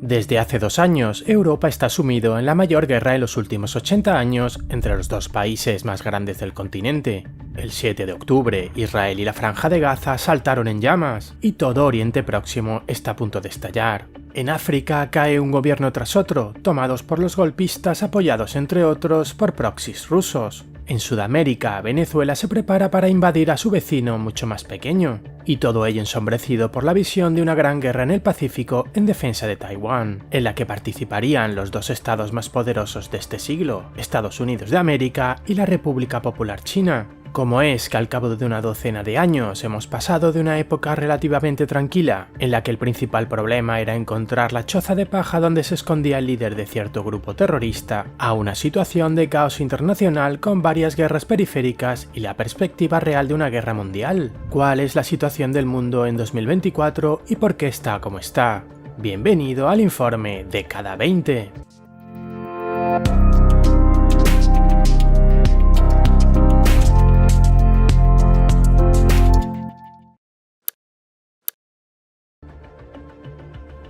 Desde hace 2 años, Europa está sumido en la mayor guerra de los últimos 80 años entre los dos países más grandes del continente. El 7 de octubre, Israel y la Franja de Gaza saltaron en llamas, y todo Oriente Próximo está a punto de estallar. En África cae un gobierno tras otro, tomados por los golpistas apoyados entre otros por proxies rusos. En Sudamérica, Venezuela se prepara para invadir a su vecino mucho más pequeño, y todo ello ensombrecido por la visión de una gran guerra en el Pacífico en defensa de Taiwán, en la que participarían los dos estados más poderosos de este siglo, Estados Unidos de América y la República Popular China. Como es que al cabo de una docena de años hemos pasado de una época relativamente tranquila, en la que el principal problema era encontrar la choza de paja donde se escondía el líder de cierto grupo terrorista, a una situación de caos internacional con varias guerras periféricas y la perspectiva real de una guerra mundial. ¿Cuál es la situación del mundo en 2024 y por qué está como está? Bienvenido al informe de cada 20.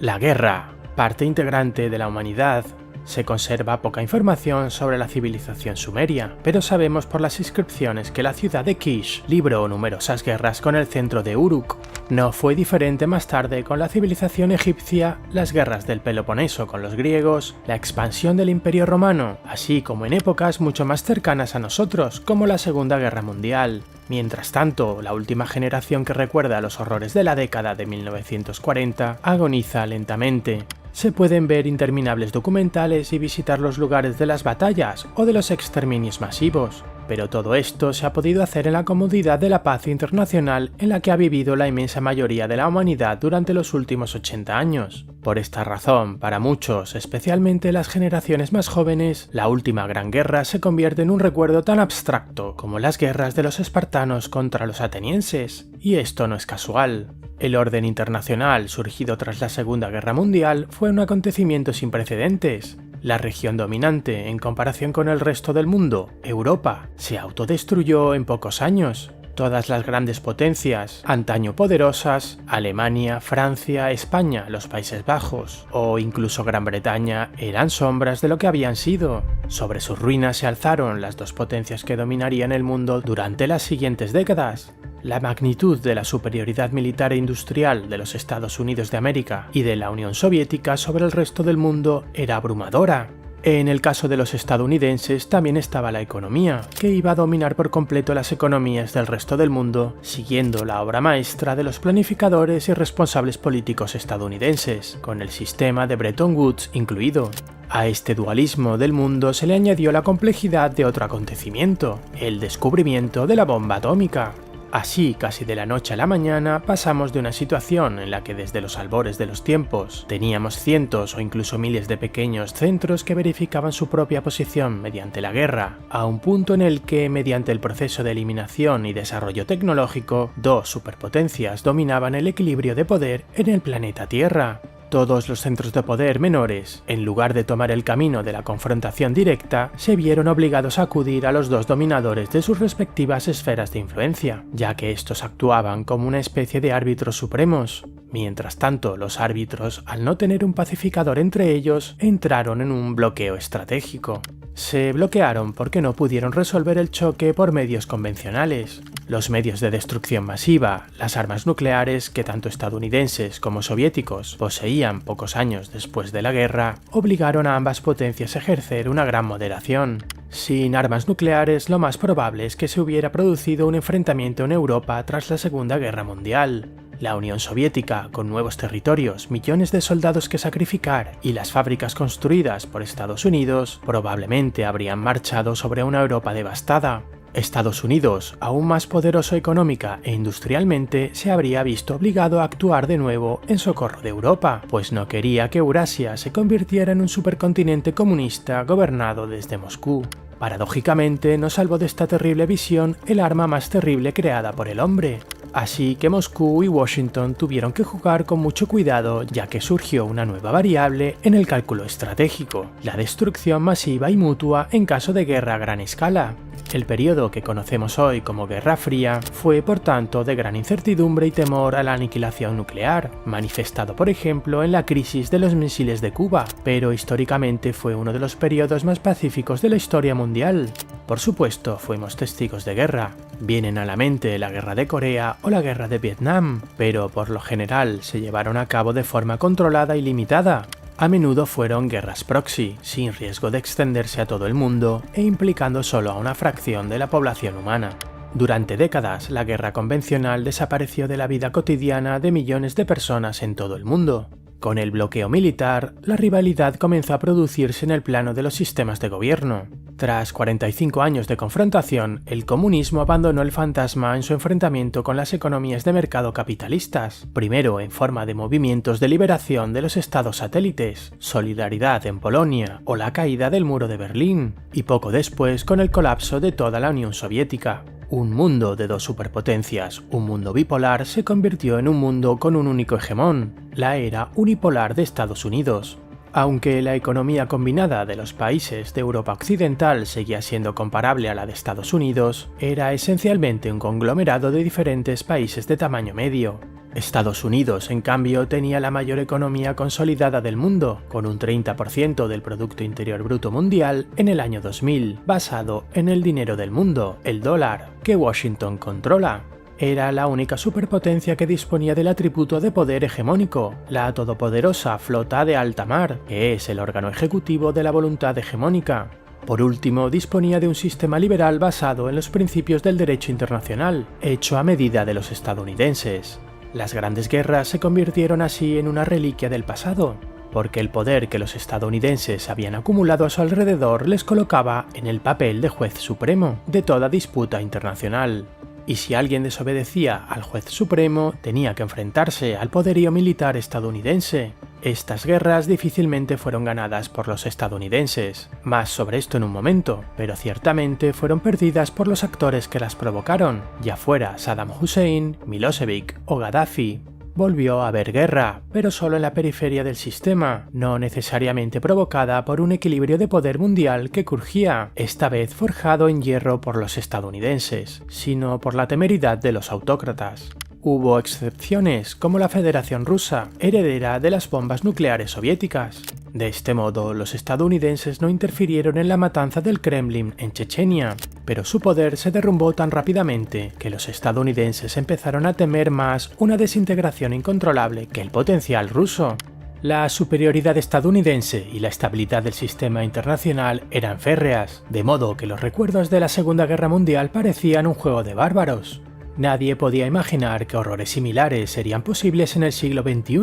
La guerra, parte integrante de la humanidad. Se conserva poca información sobre la civilización sumeria, pero sabemos por las inscripciones que la ciudad de Kish libró numerosas guerras con el centro de Uruk. No fue diferente más tarde con la civilización egipcia, las guerras del Peloponeso con los griegos, la expansión del Imperio Romano, así como en épocas mucho más cercanas a nosotros, como la Segunda Guerra Mundial. Mientras tanto, la última generación que recuerda los horrores de la década de 1940 agoniza lentamente. Se pueden ver interminables documentales y visitar los lugares de las batallas o de los exterminios masivos, pero todo esto se ha podido hacer en la comodidad de la paz internacional en la que ha vivido la inmensa mayoría de la humanidad durante los últimos 80 años. Por esta razón, para muchos, especialmente las generaciones más jóvenes, la última gran guerra se convierte en un recuerdo tan abstracto como las guerras de los espartanos contra los atenienses, y esto no es casual. El orden internacional, surgido tras la Segunda Guerra Mundial, fue un acontecimiento sin precedentes. La región dominante, en comparación con el resto del mundo, Europa, se autodestruyó en pocos años. Todas las grandes potencias, antaño poderosas, Alemania, Francia, España, los Países Bajos o incluso Gran Bretaña, eran sombras de lo que habían sido. Sobre sus ruinas se alzaron las dos potencias que dominarían el mundo durante las siguientes décadas. La magnitud de la superioridad militar e industrial de los Estados Unidos de América y de la Unión Soviética sobre el resto del mundo era abrumadora. En el caso de los estadounidenses también estaba la economía, que iba a dominar por completo las economías del resto del mundo, siguiendo la obra maestra de los planificadores y responsables políticos estadounidenses, con el sistema de Bretton Woods incluido. A este dualismo del mundo se le añadió la complejidad de otro acontecimiento, el descubrimiento de la bomba atómica. Así, casi de la noche a la mañana, pasamos de una situación en la que desde los albores de los tiempos teníamos cientos o incluso miles de pequeños centros que verificaban su propia posición mediante la guerra, a un punto en el que, mediante el proceso de eliminación y desarrollo tecnológico, dos superpotencias dominaban el equilibrio de poder en el planeta Tierra. Todos los centros de poder menores, en lugar de tomar el camino de la confrontación directa, se vieron obligados a acudir a los dos dominadores de sus respectivas esferas de influencia, ya que estos actuaban como una especie de árbitros supremos. Mientras tanto, los árbitros, al no tener un pacificador entre ellos, entraron en un bloqueo estratégico. Se bloquearon porque no pudieron resolver el choque por medios convencionales. Los medios de destrucción masiva, las armas nucleares que tanto estadounidenses como soviéticos poseían pocos años después de la guerra, obligaron a ambas potencias a ejercer una gran moderación. Sin armas nucleares, lo más probable es que se hubiera producido un enfrentamiento en Europa tras la Segunda Guerra Mundial. La Unión Soviética, con nuevos territorios, millones de soldados que sacrificar y las fábricas construidas por Estados Unidos, probablemente habrían marchado sobre una Europa devastada. Estados Unidos, aún más poderoso económica e industrialmente, se habría visto obligado a actuar de nuevo en socorro de Europa, pues no quería que Eurasia se convirtiera en un supercontinente comunista gobernado desde Moscú. Paradójicamente, no salvó de esta terrible visión el arma más terrible creada por el hombre. Así que Moscú y Washington tuvieron que jugar con mucho cuidado, ya que surgió una nueva variable en el cálculo estratégico, la destrucción masiva y mutua en caso de guerra a gran escala. El periodo que conocemos hoy como Guerra Fría fue, por tanto, de gran incertidumbre y temor a la aniquilación nuclear, manifestado por ejemplo en la crisis de los misiles de Cuba, pero históricamente fue uno de los periodos más pacíficos de la historia mundial. Por supuesto, fuimos testigos de guerra. Vienen a la mente la Guerra de Corea o la Guerra de Vietnam, pero por lo general se llevaron a cabo de forma controlada y limitada. A menudo fueron guerras proxy, sin riesgo de extenderse a todo el mundo e implicando solo a una fracción de la población humana. Durante décadas, la guerra convencional desapareció de la vida cotidiana de millones de personas en todo el mundo. Con el bloqueo militar, la rivalidad comenzó a producirse en el plano de los sistemas de gobierno. Tras 45 años de confrontación, el comunismo abandonó el fantasma en su enfrentamiento con las economías de mercado capitalistas, primero en forma de movimientos de liberación de los estados satélites, Solidaridad en Polonia o la caída del muro de Berlín, y poco después con el colapso de toda la Unión Soviética. Un mundo de dos superpotencias, un mundo bipolar, se convirtió en un mundo con un único hegemón, la era unipolar de Estados Unidos. Aunque la economía combinada de los países de Europa Occidental seguía siendo comparable a la de Estados Unidos, era esencialmente un conglomerado de diferentes países de tamaño medio. Estados Unidos, en cambio, tenía la mayor economía consolidada del mundo, con un 30% del Producto Interior Bruto Mundial en el año 2000, basado en el dinero del mundo, el dólar, que Washington controla. Era la única superpotencia que disponía del atributo de poder hegemónico, la todopoderosa flota de alta mar, que es el órgano ejecutivo de la voluntad hegemónica. Por último, disponía de un sistema liberal basado en los principios del derecho internacional, hecho a medida de los estadounidenses. Las grandes guerras se convirtieron así en una reliquia del pasado, porque el poder que los estadounidenses habían acumulado a su alrededor les colocaba en el papel de juez supremo de toda disputa internacional. Y si alguien desobedecía al juez supremo, tenía que enfrentarse al poderío militar estadounidense. Estas guerras difícilmente fueron ganadas por los estadounidenses, más sobre esto en un momento, pero ciertamente fueron perdidas por los actores que las provocaron, ya fuera Saddam Hussein, Milosevic o Gaddafi. Volvió a haber guerra, pero solo en la periferia del sistema, no necesariamente provocada por un equilibrio de poder mundial que crujía, esta vez forjado en hierro por los estadounidenses, sino por la temeridad de los autócratas. Hubo excepciones, como la Federación Rusa, heredera de las bombas nucleares soviéticas. De este modo, los estadounidenses no interfirieron en la matanza del Kremlin en Chechenia, pero su poder se derrumbó tan rápidamente que los estadounidenses empezaron a temer más una desintegración incontrolable que el potencial ruso. La superioridad estadounidense y la estabilidad del sistema internacional eran férreas, de modo que los recuerdos de la Segunda Guerra Mundial parecían un juego de bárbaros. Nadie podía imaginar que horrores similares serían posibles en el siglo XXI.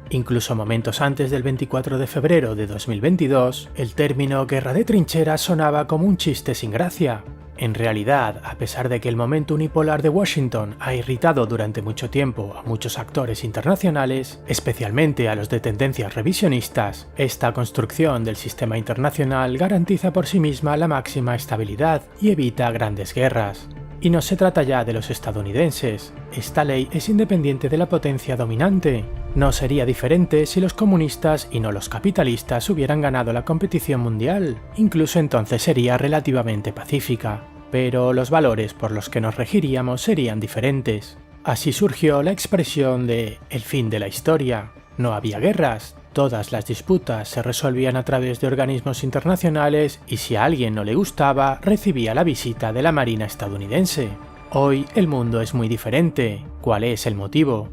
Incluso momentos antes del 24 de febrero de 2022, el término guerra de trincheras sonaba como un chiste sin gracia. En realidad, a pesar de que el momento unipolar de Washington ha irritado durante mucho tiempo a muchos actores internacionales, especialmente a los de tendencias revisionistas, esta construcción del sistema internacional garantiza por sí misma la máxima estabilidad y evita grandes guerras. Y no se trata ya de los estadounidenses, esta ley es independiente de la potencia dominante. No sería diferente si los comunistas y no los capitalistas hubieran ganado la competición mundial, incluso entonces sería relativamente pacífica, pero los valores por los que nos regiríamos serían diferentes. Así surgió la expresión de «el fin de la historia». No había guerras, todas las disputas se resolvían a través de organismos internacionales y si a alguien no le gustaba, recibía la visita de la Marina estadounidense. Hoy el mundo es muy diferente. ¿Cuál es el motivo?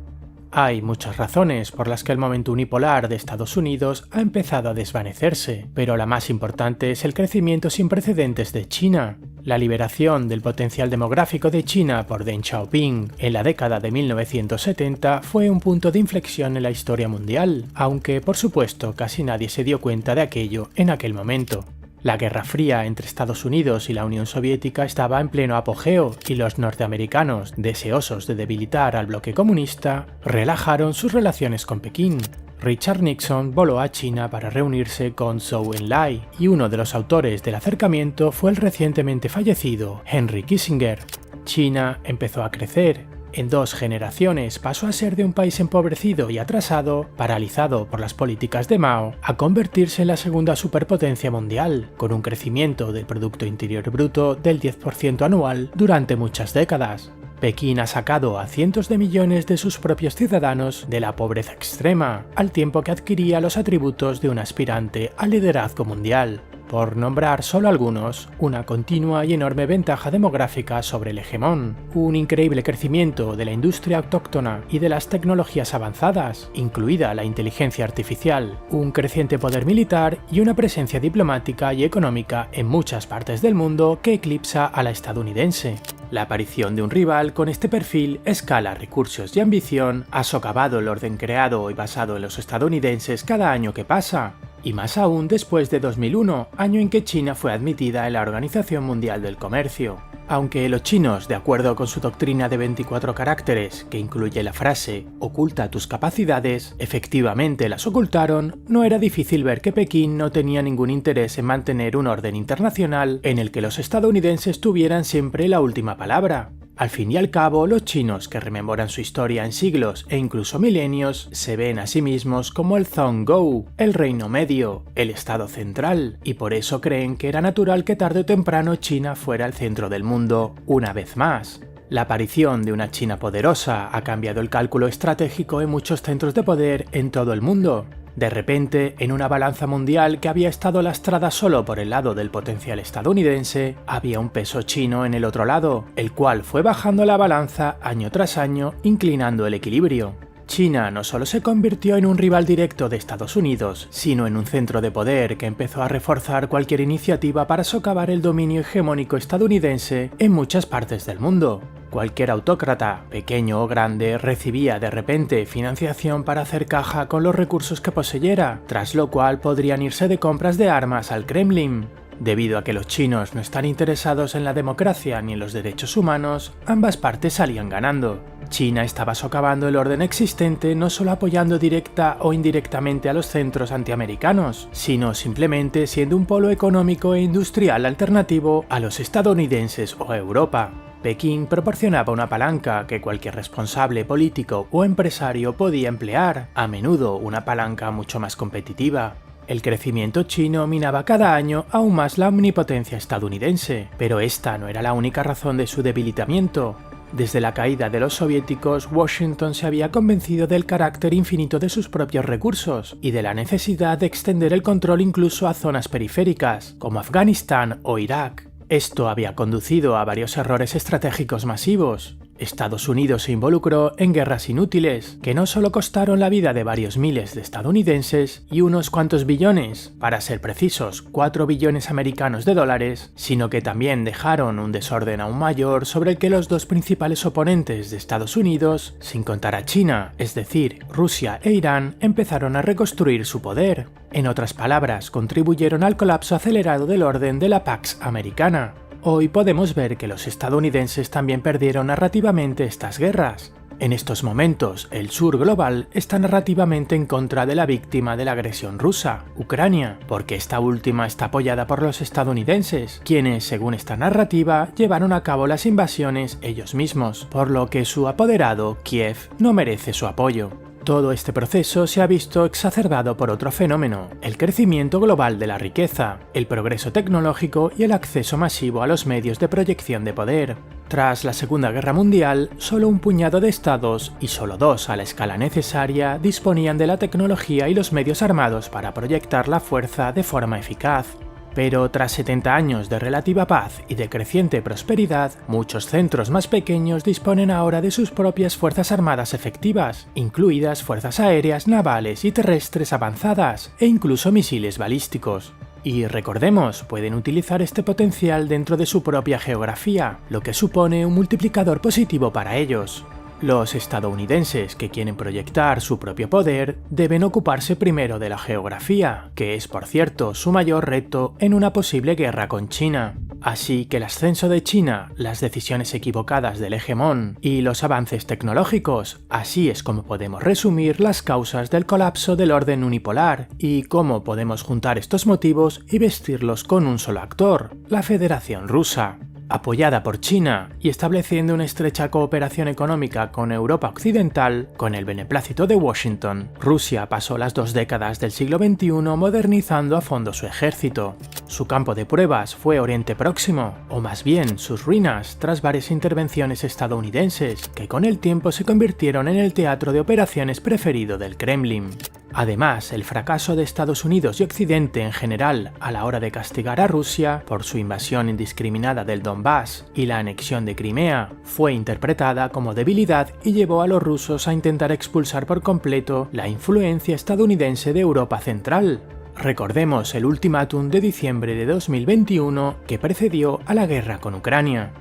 Hay muchas razones por las que el momento unipolar de Estados Unidos ha empezado a desvanecerse, pero la más importante es el crecimiento sin precedentes de China. La liberación del potencial demográfico de China por Deng Xiaoping en la década de 1970 fue un punto de inflexión en la historia mundial, aunque por supuesto casi nadie se dio cuenta de aquello en aquel momento. La Guerra Fría entre Estados Unidos y la Unión Soviética estaba en pleno apogeo y los norteamericanos, deseosos de debilitar al bloque comunista, relajaron sus relaciones con Pekín. Richard Nixon voló a China para reunirse con Zhou Enlai y uno de los autores del acercamiento fue el recientemente fallecido Henry Kissinger. China empezó a crecer En 2 generaciones pasó a ser de un país empobrecido y atrasado, paralizado por las políticas de Mao, a convertirse en la segunda superpotencia mundial, con un crecimiento del Producto Interior Bruto del 10% anual durante muchas décadas. Pekín ha sacado a cientos de millones de sus propios ciudadanos de la pobreza extrema, al tiempo que adquiría los atributos de un aspirante al liderazgo mundial. Por nombrar solo algunos, una continua y enorme ventaja demográfica sobre el hegemón, un increíble crecimiento de la industria autóctona y de las tecnologías avanzadas, incluida la inteligencia artificial, un creciente poder militar y una presencia diplomática y económica en muchas partes del mundo que eclipsa a la estadounidense. La aparición de un rival con este perfil, escala, recursos y ambición ha socavado el orden creado y basado en los estadounidenses cada año que pasa, y más aún después de 2001, año en que China fue admitida en la Organización Mundial del Comercio. Aunque los chinos, de acuerdo con su doctrina de 24 caracteres, que incluye la frase «oculta tus capacidades», efectivamente las ocultaron, no era difícil ver que Pekín no tenía ningún interés en mantener un orden internacional en el que los estadounidenses tuvieran siempre la última palabra. Al fin y al cabo, los chinos, que rememoran su historia en siglos e incluso milenios, se ven a sí mismos como el Zhonggou, el Reino Medio, el Estado Central, y por eso creen que era natural que tarde o temprano China fuera el centro del mundo, una vez más. La aparición de una China poderosa ha cambiado el cálculo estratégico en muchos centros de poder en todo el mundo. De repente, en una balanza mundial que había estado lastrada solo por el lado del potencial estadounidense, había un peso chino en el otro lado, el cual fue bajando la balanza año tras año, inclinando el equilibrio. China no solo se convirtió en un rival directo de Estados Unidos, sino en un centro de poder que empezó a reforzar cualquier iniciativa para socavar el dominio hegemónico estadounidense en muchas partes del mundo. Cualquier autócrata, pequeño o grande, recibía de repente financiación para hacer caja con los recursos que poseyera, tras lo cual podrían irse de compras de armas al Kremlin. Debido a que los chinos no están interesados en la democracia ni en los derechos humanos, ambas partes salían ganando. China estaba socavando el orden existente no solo apoyando directa o indirectamente a los centros antiamericanos, sino simplemente siendo un polo económico e industrial alternativo a los estadounidenses o a Europa. Pekín proporcionaba una palanca que cualquier responsable político o empresario podía emplear, a menudo una palanca mucho más competitiva. El crecimiento chino minaba cada año aún más la omnipotencia estadounidense, pero esta no era la única razón de su debilitamiento. Desde la caída de los soviéticos, Washington se había convencido del carácter infinito de sus propios recursos y de la necesidad de extender el control incluso a zonas periféricas, como Afganistán o Irak. Esto había conducido a varios errores estratégicos masivos. Estados Unidos se involucró en guerras inútiles, que no solo costaron la vida de varios miles de estadounidenses y unos cuantos billones, para ser precisos 4 billones americanos de dólares, sino que también dejaron un desorden aún mayor sobre el que los dos principales oponentes de Estados Unidos, sin contar a China, es decir, Rusia e Irán, empezaron a reconstruir su poder. En otras palabras, contribuyeron al colapso acelerado del orden de la Pax Americana. Hoy podemos ver que los estadounidenses también perdieron narrativamente estas guerras. En estos momentos, el sur global está narrativamente en contra de la víctima de la agresión rusa, Ucrania, porque esta última está apoyada por los estadounidenses, quienes, según esta narrativa, llevaron a cabo las invasiones ellos mismos, por lo que su apoderado, Kiev, no merece su apoyo. Todo este proceso se ha visto exacerbado por otro fenómeno, el crecimiento global de la riqueza, el progreso tecnológico y el acceso masivo a los medios de proyección de poder. Tras la Segunda Guerra Mundial, solo un puñado de estados, y solo 2 a la escala necesaria, disponían de la tecnología y los medios armados para proyectar la fuerza de forma eficaz. Pero tras 70 años de relativa paz y de creciente prosperidad, muchos centros más pequeños disponen ahora de sus propias fuerzas armadas efectivas, incluidas fuerzas aéreas, navales y terrestres avanzadas, e incluso misiles balísticos. Y recordemos, pueden utilizar este potencial dentro de su propia geografía, lo que supone un multiplicador positivo para ellos. Los estadounidenses que quieren proyectar su propio poder deben ocuparse primero de la geografía, que es por cierto su mayor reto en una posible guerra con China. Así que el ascenso de China, las decisiones equivocadas del hegemón y los avances tecnológicos, así es como podemos resumir las causas del colapso del orden unipolar y cómo podemos juntar estos motivos y vestirlos con un solo actor, la Federación Rusa. Apoyada por China y estableciendo una estrecha cooperación económica con Europa Occidental, con el beneplácito de Washington, Rusia pasó las 2 décadas del siglo XXI modernizando a fondo su ejército. Su campo de pruebas fue Oriente Próximo, o más bien sus ruinas tras varias intervenciones estadounidenses, que con el tiempo se convirtieron en el teatro de operaciones preferido del Kremlin. Además, el fracaso de Estados Unidos y Occidente en general a la hora de castigar a Rusia por su invasión indiscriminada del Donbass y la anexión de Crimea fue interpretada como debilidad y llevó a los rusos a intentar expulsar por completo la influencia estadounidense de Europa Central. Recordemos el ultimátum de diciembre de 2021 que precedió a la guerra con Ucrania.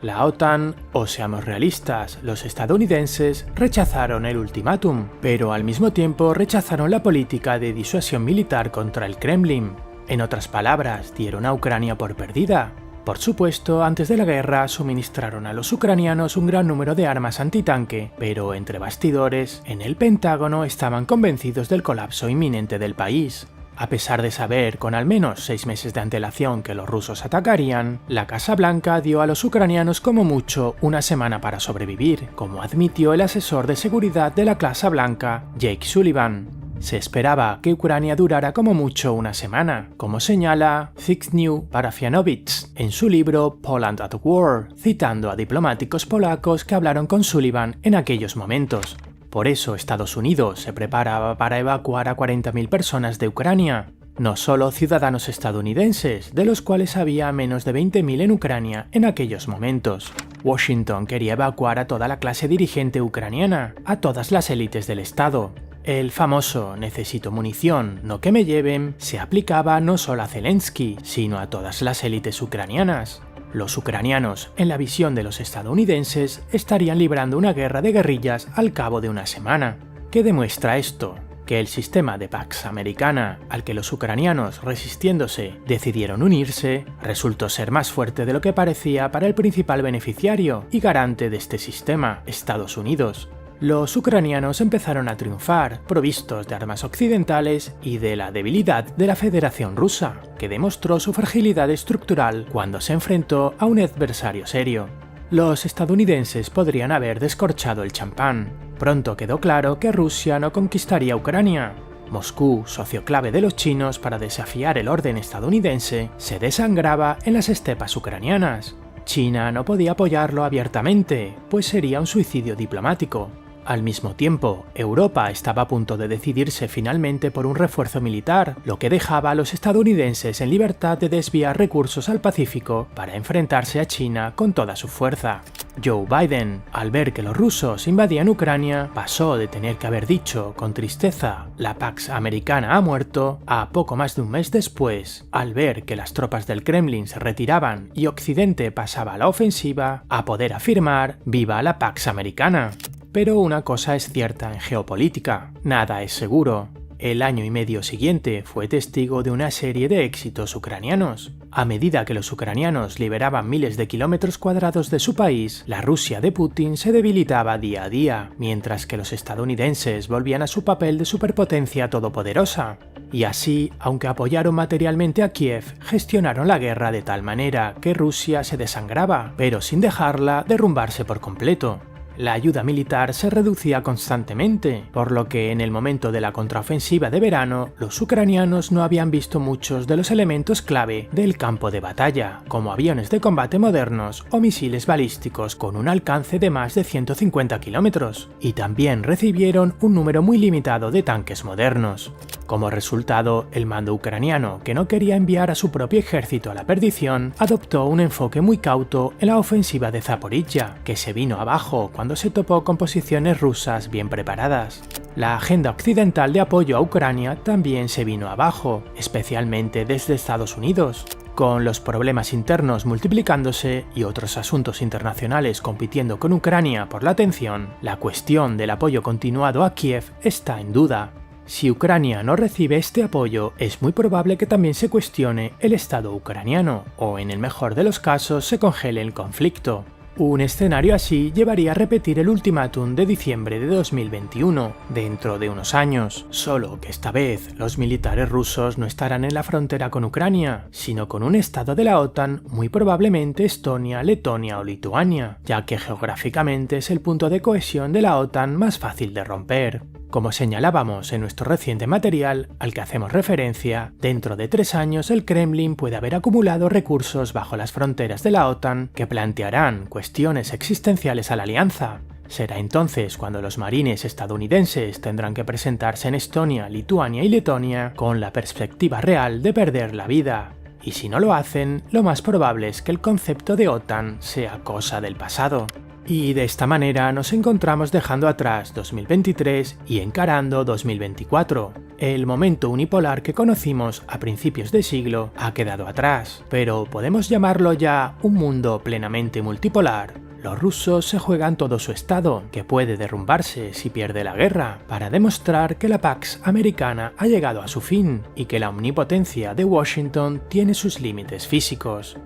La OTAN, o seamos realistas, los estadounidenses rechazaron el ultimátum, pero al mismo tiempo rechazaron la política de disuasión militar contra el Kremlin. En otras palabras, dieron a Ucrania por perdida. Por supuesto, antes de la guerra suministraron a los ucranianos un gran número de armas antitanque, pero entre bastidores, en el Pentágono estaban convencidos del colapso inminente del país. A pesar de saber con al menos 6 meses de antelación que los rusos atacarían, la Casa Blanca dio a los ucranianos como mucho una semana para sobrevivir, como admitió el asesor de seguridad de la Casa Blanca, Jake Sullivan. Se esperaba que Ucrania durara como mucho una semana, como señala Zbigniew Parafianowicz en su libro Poland at War, citando a diplomáticos polacos que hablaron con Sullivan en aquellos momentos. Por eso Estados Unidos se preparaba para evacuar a 40.000 personas de Ucrania, no solo ciudadanos estadounidenses, de los cuales había menos de 20.000 en Ucrania en aquellos momentos. Washington quería evacuar a toda la clase dirigente ucraniana, a todas las élites del Estado. El famoso «necesito munición, no que me lleven» se aplicaba no solo a Zelensky, sino a todas las élites ucranianas. Los ucranianos, en la visión de los estadounidenses, estarían librando una guerra de guerrillas al cabo de una semana. ¿Qué demuestra esto? Que el sistema de Pax Americana, al que los ucranianos, resistiéndose, decidieron unirse, resultó ser más fuerte de lo que parecía para el principal beneficiario y garante de este sistema, Estados Unidos. Los ucranianos empezaron a triunfar, provistos de armas occidentales y de la debilidad de la Federación Rusa, que demostró su fragilidad estructural cuando se enfrentó a un adversario serio. Los estadounidenses podrían haber descorchado el champán. Pronto quedó claro que Rusia no conquistaría Ucrania. Moscú, socio clave de los chinos para desafiar el orden estadounidense, se desangraba en las estepas ucranianas. China no podía apoyarlo abiertamente, pues sería un suicidio diplomático. Al mismo tiempo, Europa estaba a punto de decidirse finalmente por un refuerzo militar, lo que dejaba a los estadounidenses en libertad de desviar recursos al Pacífico para enfrentarse a China con toda su fuerza. Joe Biden, al ver que los rusos invadían Ucrania, pasó de tener que haber dicho con tristeza «la Pax Americana ha muerto» a poco más de un mes después, al ver que las tropas del Kremlin se retiraban y Occidente pasaba a la ofensiva, a poder afirmar «viva la Pax Americana». Pero una cosa es cierta en geopolítica, nada es seguro. El año y medio siguiente fue testigo de una serie de éxitos ucranianos. A medida que los ucranianos liberaban miles de kilómetros cuadrados de su país, la Rusia de Putin se debilitaba día a día, mientras que los estadounidenses volvían a su papel de superpotencia todopoderosa. Y así, aunque apoyaron materialmente a Kiev, gestionaron la guerra de tal manera que Rusia se desangraba, pero sin dejarla derrumbarse por completo. La ayuda militar se reducía constantemente, por lo que en el momento de la contraofensiva de verano, los ucranianos no habían visto muchos de los elementos clave del campo de batalla, como aviones de combate modernos o misiles balísticos con un alcance de más de 150 kilómetros, y también recibieron un número muy limitado de tanques modernos. Como resultado, el mando ucraniano, que no quería enviar a su propio ejército a la perdición, adoptó un enfoque muy cauto en la ofensiva de Zaporilla, que se vino abajo cuando se topó con posiciones rusas bien preparadas. La agenda occidental de apoyo a Ucrania también se vino abajo, especialmente desde Estados Unidos. Con los problemas internos multiplicándose y otros asuntos internacionales compitiendo con Ucrania por la atención, la cuestión del apoyo continuado a Kiev está en duda. Si Ucrania no recibe este apoyo, es muy probable que también se cuestione el Estado ucraniano, o en el mejor de los casos se congele el conflicto. Un escenario así llevaría a repetir el ultimátum de diciembre de 2021, dentro de unos años, solo que esta vez los militares rusos no estarán en la frontera con Ucrania, sino con un estado de la OTAN, muy probablemente Estonia, Letonia o Lituania, ya que geográficamente es el punto de cohesión de la OTAN más fácil de romper. Como señalábamos en nuestro reciente material al que hacemos referencia, dentro de 3 años el Kremlin puede haber acumulado recursos bajo las fronteras de la OTAN que plantearán cuestiones existenciales a la alianza. Será entonces cuando los marines estadounidenses tendrán que presentarse en Estonia, Lituania y Letonia con la perspectiva real de perder la vida. Y si no lo hacen, lo más probable es que el concepto de OTAN sea cosa del pasado. Y de esta manera nos encontramos dejando atrás 2023 y encarando 2024. El momento unipolar que conocimos a principios de siglo ha quedado atrás, pero ¿podemos llamarlo ya un mundo plenamente multipolar? Los rusos se juegan todo su estado, que puede derrumbarse si pierde la guerra, para demostrar que la Pax Americana ha llegado a su fin y que la omnipotencia de Washington tiene sus límites físicos.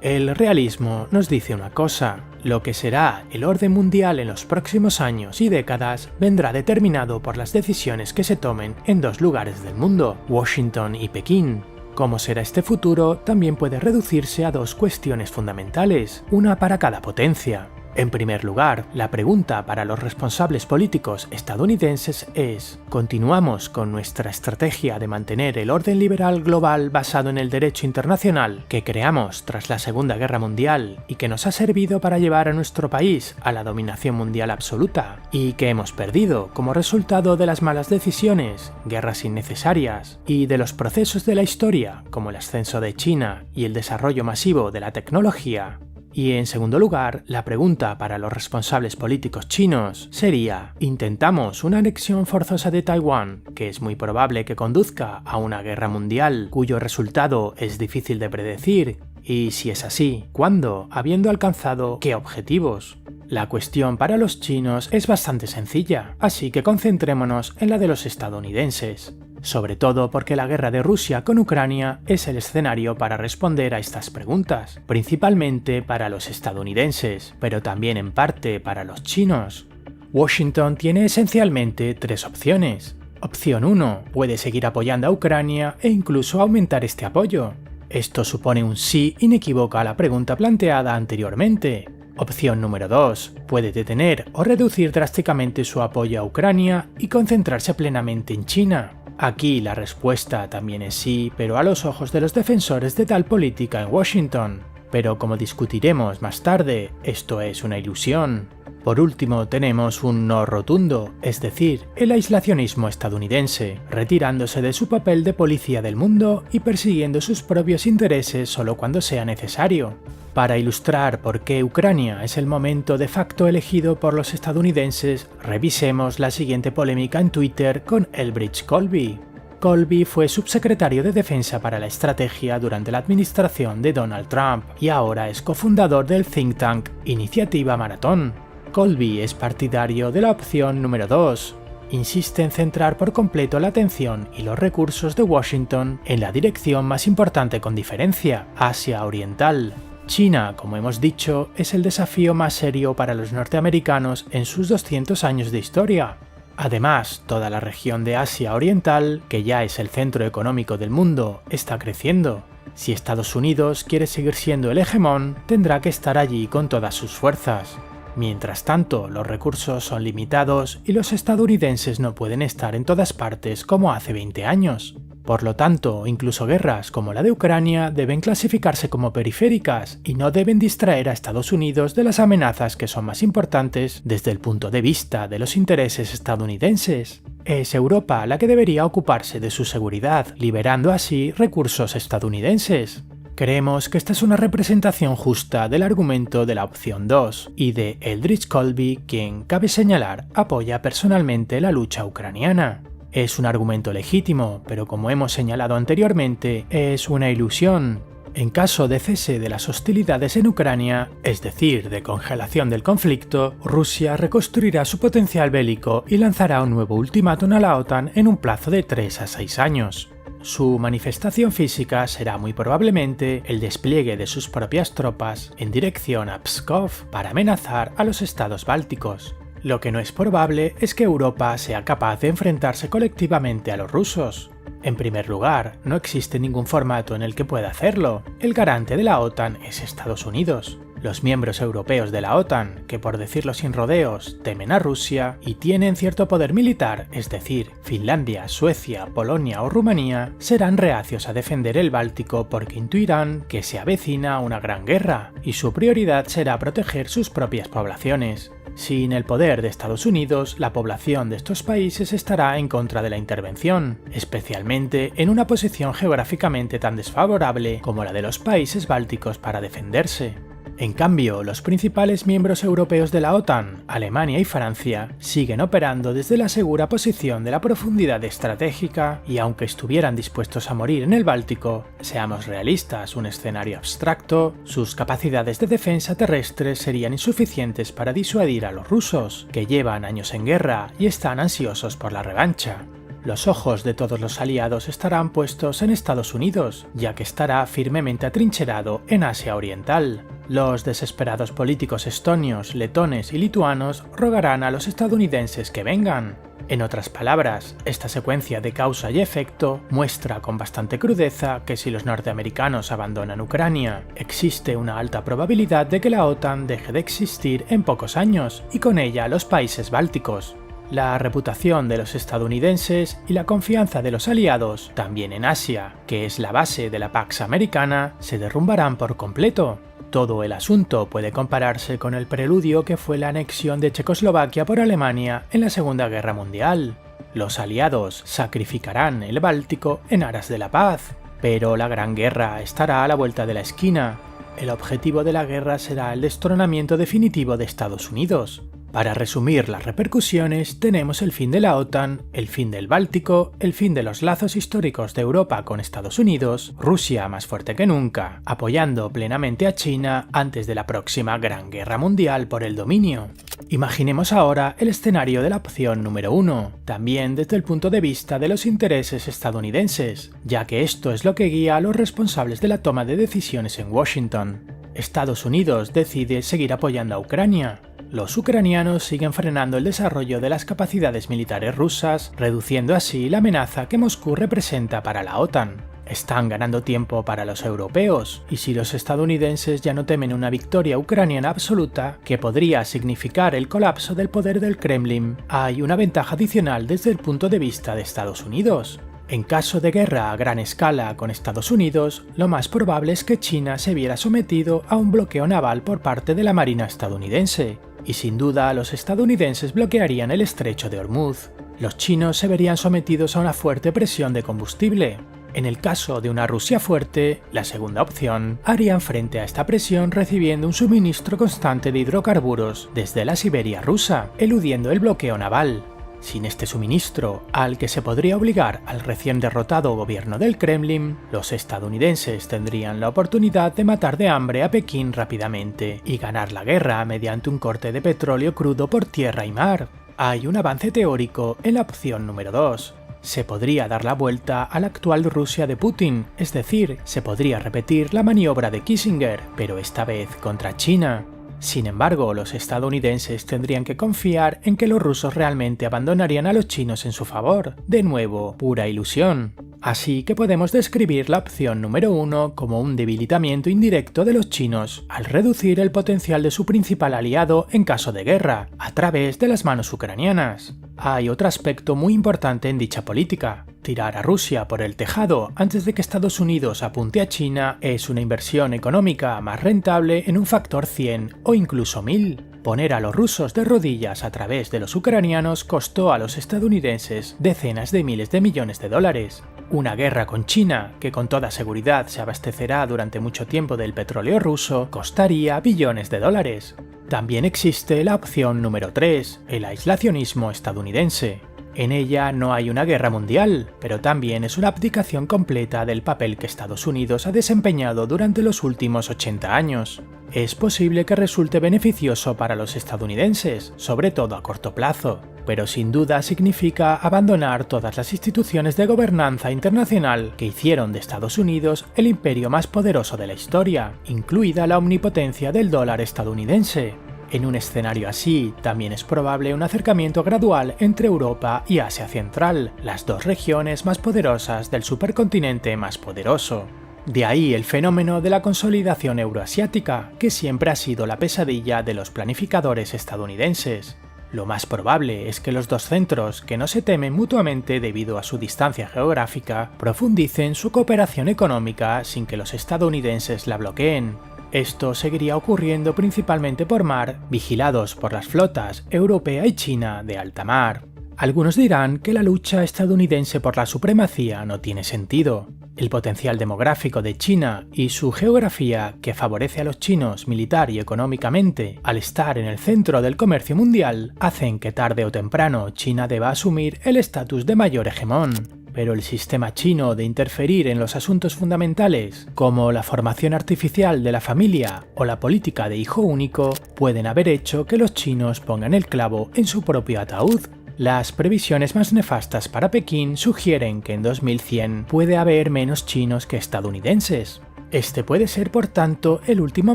El realismo nos dice una cosa: lo que será el orden mundial en los próximos años y décadas vendrá determinado por las decisiones que se tomen en 2 lugares del mundo, Washington y Pekín. Cómo será este futuro también puede reducirse a 2 cuestiones fundamentales, una para cada potencia. En primer lugar, la pregunta para los responsables políticos estadounidenses es: ¿continuamos con nuestra estrategia de mantener el orden liberal global basado en el derecho internacional que creamos tras la Segunda Guerra Mundial y que nos ha servido para llevar a nuestro país a la dominación mundial absoluta y que hemos perdido como resultado de las malas decisiones, guerras innecesarias y de los procesos de la historia como el ascenso de China y el desarrollo masivo de la tecnología? Y en segundo lugar, la pregunta para los responsables políticos chinos sería: ¿intentamos una anexión forzosa de Taiwán, que es muy probable que conduzca a una guerra mundial, cuyo resultado es difícil de predecir? Y si es así, ¿cuándo? ¿Habiendo alcanzado qué objetivos? La cuestión para los chinos es bastante sencilla, así que concentrémonos en la de los estadounidenses. Sobre todo porque la guerra de Rusia con Ucrania es el escenario para responder a estas preguntas, principalmente para los estadounidenses, pero también en parte para los chinos. Washington tiene esencialmente 3 opciones. Opción 1, puede seguir apoyando a Ucrania e incluso aumentar este apoyo. Esto supone un sí inequívoco a la pregunta planteada anteriormente. Opción número 2, puede detener o reducir drásticamente su apoyo a Ucrania y concentrarse plenamente en China. Aquí la respuesta también es sí, pero a los ojos de los defensores de tal política en Washington. Pero como discutiremos más tarde, esto es una ilusión. Por último tenemos un no rotundo, es decir, el aislacionismo estadounidense, retirándose de su papel de policía del mundo y persiguiendo sus propios intereses solo cuando sea necesario. Para ilustrar por qué Ucrania es el momento de facto elegido por los estadounidenses, revisemos la siguiente polémica en Twitter con Elbridge Colby. Colby fue subsecretario de Defensa para la Estrategia durante la administración de Donald Trump y ahora es cofundador del think tank Iniciativa Maratón. Colby es partidario de la opción número 2. Insiste en centrar por completo la atención y los recursos de Washington en la dirección más importante con diferencia, Asia Oriental. China, como hemos dicho, es el desafío más serio para los norteamericanos en sus 200 años de historia. Además, toda la región de Asia Oriental, que ya es el centro económico del mundo, está creciendo. Si Estados Unidos quiere seguir siendo el hegemón, tendrá que estar allí con todas sus fuerzas. Mientras tanto, los recursos son limitados y los estadounidenses no pueden estar en todas partes como hace 20 años. Por lo tanto, incluso guerras como la de Ucrania deben clasificarse como periféricas y no deben distraer a Estados Unidos de las amenazas que son más importantes desde el punto de vista de los intereses estadounidenses. Es Europa la que debería ocuparse de su seguridad, liberando así recursos estadounidenses. Creemos que esta es una representación justa del argumento de la opción 2 y de Elbridge Colby, quien, cabe señalar, apoya personalmente la lucha ucraniana. Es un argumento legítimo, pero como hemos señalado anteriormente, es una ilusión. En caso de cese de las hostilidades en Ucrania, es decir, de congelación del conflicto, Rusia reconstruirá su potencial bélico y lanzará un nuevo ultimátum a la OTAN en un plazo de 3 a 6 años. Su manifestación física será muy probablemente el despliegue de sus propias tropas en dirección a Pskov para amenazar a los estados bálticos. Lo que no es probable es que Europa sea capaz de enfrentarse colectivamente a los rusos. En primer lugar, no existe ningún formato en el que pueda hacerlo. El garante de la OTAN es Estados Unidos. Los miembros europeos de la OTAN, que por decirlo sin rodeos, temen a Rusia y tienen cierto poder militar, es decir, Finlandia, Suecia, Polonia o Rumanía, serán reacios a defender el Báltico porque intuirán que se avecina una gran guerra y su prioridad será proteger sus propias poblaciones. Sin el poder de Estados Unidos, la población de estos países estará en contra de la intervención, especialmente en una posición geográficamente tan desfavorable como la de los países bálticos para defenderse. En cambio, los principales miembros europeos de la OTAN, Alemania y Francia, siguen operando desde la segura posición de la profundidad estratégica y aunque estuvieran dispuestos a morir en el Báltico, seamos realistas, un escenario abstracto, sus capacidades de defensa terrestre serían insuficientes para disuadir a los rusos, que llevan años en guerra y están ansiosos por la revancha. Los ojos de todos los aliados estarán puestos en Estados Unidos, ya que estará firmemente atrincherado en Asia Oriental. Los desesperados políticos estonios, letones y lituanos rogarán a los estadounidenses que vengan. En otras palabras, esta secuencia de causa y efecto muestra con bastante crudeza que si los norteamericanos abandonan Ucrania, existe una alta probabilidad de que la OTAN deje de existir en pocos años y con ella los países bálticos. La reputación de los estadounidenses y la confianza de los aliados, también en Asia, que es la base de la Pax Americana, se derrumbarán por completo. Todo el asunto puede compararse con el preludio que fue la anexión de Checoslovaquia por Alemania en la Segunda Guerra Mundial. Los aliados sacrificarán el Báltico en aras de la paz, pero la Gran Guerra estará a la vuelta de la esquina. El objetivo de la guerra será el destronamiento definitivo de Estados Unidos. Para resumir las repercusiones, tenemos el fin de la OTAN, el fin del Báltico, el fin de los lazos históricos de Europa con Estados Unidos, Rusia más fuerte que nunca, apoyando plenamente a China antes de la próxima Gran Guerra Mundial por el dominio. Imaginemos ahora el escenario de la opción número 1, también desde el punto de vista de los intereses estadounidenses, ya que esto es lo que guía a los responsables de la toma de decisiones en Washington. Estados Unidos decide seguir apoyando a Ucrania. Los ucranianos siguen frenando el desarrollo de las capacidades militares rusas, reduciendo así la amenaza que Moscú representa para la OTAN. Están ganando tiempo para los europeos, y si los estadounidenses ya no temen una victoria ucraniana absoluta, que podría significar el colapso del poder del Kremlin, hay una ventaja adicional desde el punto de vista de Estados Unidos. En caso de guerra a gran escala con Estados Unidos, lo más probable es que China se viera sometido a un bloqueo naval por parte de la Marina estadounidense, y sin duda los estadounidenses bloquearían el estrecho de Hormuz. Los chinos se verían sometidos a una fuerte presión de combustible. En el caso de una Rusia fuerte, la segunda opción, harían frente a esta presión recibiendo un suministro constante de hidrocarburos desde la Siberia rusa, eludiendo el bloqueo naval. Sin este suministro, al que se podría obligar al recién derrotado gobierno del Kremlin, los estadounidenses tendrían la oportunidad de matar de hambre a Pekín rápidamente y ganar la guerra mediante un corte de petróleo crudo por tierra y mar. Hay un avance teórico en la opción número 2. Se podría dar la vuelta a la actual Rusia de Putin, es decir, se podría repetir la maniobra de Kissinger, pero esta vez contra China. Sin embargo, los estadounidenses tendrían que confiar en que los rusos realmente abandonarían a los chinos en su favor. De nuevo, pura ilusión. Así que podemos describir la opción número 1 como un debilitamiento indirecto de los chinos, al reducir el potencial de su principal aliado en caso de guerra, a través de las manos ucranianas. Hay otro aspecto muy importante en dicha política. Tirar a Rusia por el tejado antes de que Estados Unidos apunte a China es una inversión económica más rentable en un factor 100 o incluso 1000. Poner a los rusos de rodillas a través de los ucranianos costó a los estadounidenses decenas de miles de millones de dólares. Una guerra con China, que con toda seguridad se abastecerá durante mucho tiempo del petróleo ruso, costaría billones de dólares. También existe la opción número 3, el aislacionismo estadounidense. En ella no hay una guerra mundial, pero también es una abdicación completa del papel que Estados Unidos ha desempeñado durante los últimos 80 años. Es posible que resulte beneficioso para los estadounidenses, sobre todo a corto plazo, pero sin duda significa abandonar todas las instituciones de gobernanza internacional que hicieron de Estados Unidos el imperio más poderoso de la historia, incluida la omnipotencia del dólar estadounidense. En un escenario así, también es probable un acercamiento gradual entre Europa y Asia Central, las dos regiones más poderosas del supercontinente más poderoso. De ahí el fenómeno de la consolidación euroasiática, que siempre ha sido la pesadilla de los planificadores estadounidenses. Lo más probable es que los dos centros, que no se temen mutuamente debido a su distancia geográfica, profundicen su cooperación económica sin que los estadounidenses la bloqueen. Esto seguiría ocurriendo principalmente por mar, vigilados por las flotas europea y china de alta mar. Algunos dirán que la lucha estadounidense por la supremacía no tiene sentido. El potencial demográfico de China y su geografía, que favorece a los chinos militar y económicamente al estar en el centro del comercio mundial, hacen que tarde o temprano China deba asumir el estatus de mayor hegemón. Pero el sistema chino de interferir en los asuntos fundamentales, como la formación artificial de la familia o la política de hijo único, pueden haber hecho que los chinos pongan el clavo en su propio ataúd. Las previsiones más nefastas para Pekín sugieren que en 2100 puede haber menos chinos que estadounidenses. Este puede ser, por tanto, el último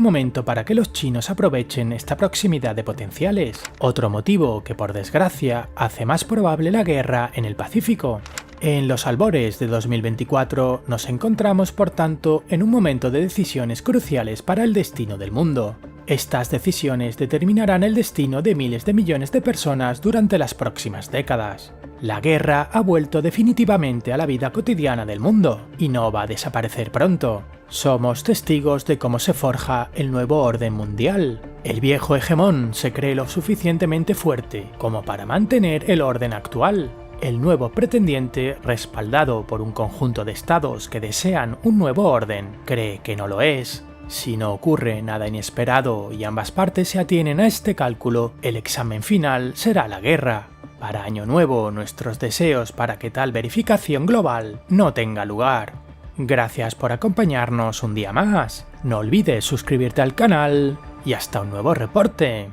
momento para que los chinos aprovechen esta proximidad de potenciales, otro motivo que, por desgracia, hace más probable la guerra en el Pacífico. En los albores de 2024 nos encontramos, por tanto, en un momento de decisiones cruciales para el destino del mundo. Estas decisiones determinarán el destino de miles de millones de personas durante las próximas décadas. La guerra ha vuelto definitivamente a la vida cotidiana del mundo, y no va a desaparecer pronto. Somos testigos de cómo se forja el nuevo orden mundial. El viejo hegemón se cree lo suficientemente fuerte como para mantener el orden actual. El nuevo pretendiente, respaldado por un conjunto de estados que desean un nuevo orden, cree que no lo es. Si no ocurre nada inesperado y ambas partes se atienen a este cálculo, el examen final será la guerra. Para Año Nuevo, nuestros deseos para que tal verificación global no tenga lugar. Gracias por acompañarnos un día más. No olvides suscribirte al canal y hasta un nuevo reporte.